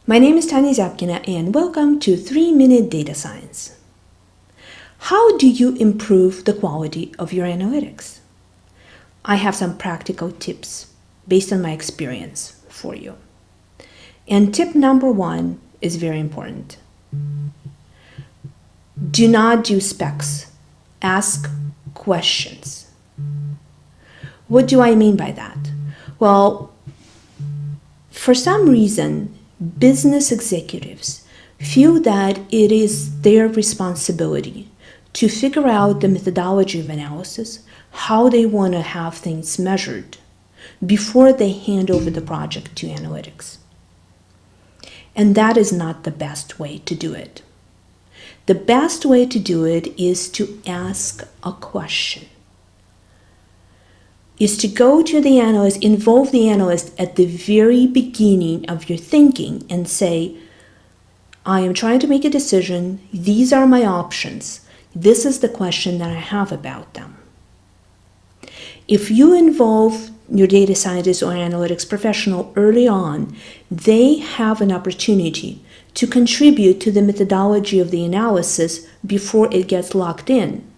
My name is Tanya Zapkina and welcome to 3-Minute Data Science. How do you improve the quality of your analytics? I have some practical tips based on my experience for you. And tip number 1 is very important. Do not do specs. Ask questions. What do I mean by that? Well, for some reason, business executives feel that it is their responsibility to figure out the methodology of analysis, how they want to have things measured before they hand over the project to analytics. And that is not the best way to do it. The best way to do it is to ask a question. Is to go to the analyst, involve the analyst at the very beginning of your thinking and say, I am trying to make a decision. These are my options. This is the question that I have about them. If you involve your data scientist or analytics professional early on, they have an opportunity to contribute to the methodology of the analysis before it gets locked in.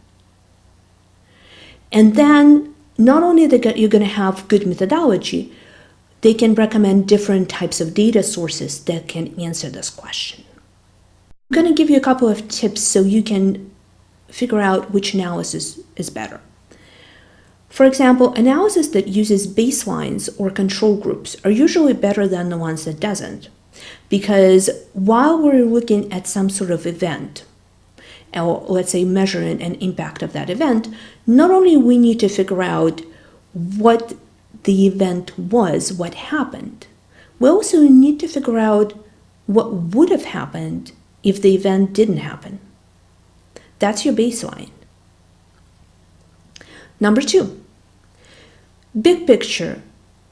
And then not only that you're going to have good methodology, they can recommend different types of data sources that can answer this question. I'm going to give you a couple of tips so you can figure out which analysis is better. For example, analysis that uses baselines or control groups are usually better than the ones that doesn't, because while we're looking at some sort of event, or let's say measuring an impact of that event, not only we need to figure out what the event was, what happened, we also need to figure out what would have happened if the event didn't happen. That's your baseline. Number 2, big picture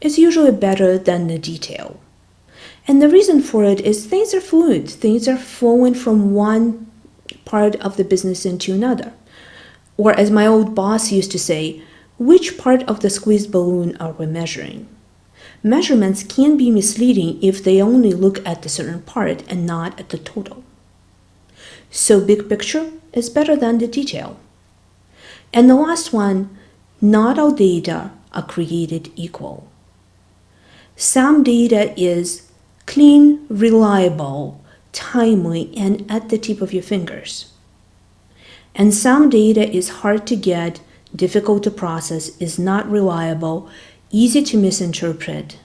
is usually better than the detail. And the reason for it is things are fluid. Things are flowing from one part of the business into another. Or as my old boss used to say, which part of the squeezed balloon are we measuring? Measurements can be misleading if they only look at the certain part and not at the total. So big picture is better than the detail. And the last one, not all data are created equal. Some data is clean, reliable, timely, and at the tip of your fingers. And some data is hard to get, difficult to process, is not reliable, easy to misinterpret,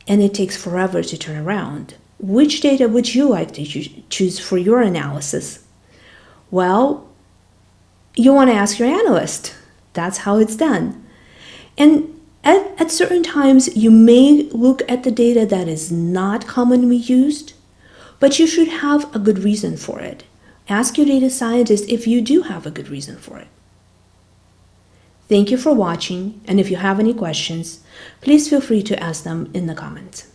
and it takes forever to turn around. Which data would you like to choose for your analysis? Well, you want to ask your analyst. That's how it's done. And at certain times, you may look at the data that is not commonly used, but you should have a good reason for it. Ask your data scientist if you do have a good reason for it. Thank you for watching, and if you have any questions, please feel free to ask them in the comments.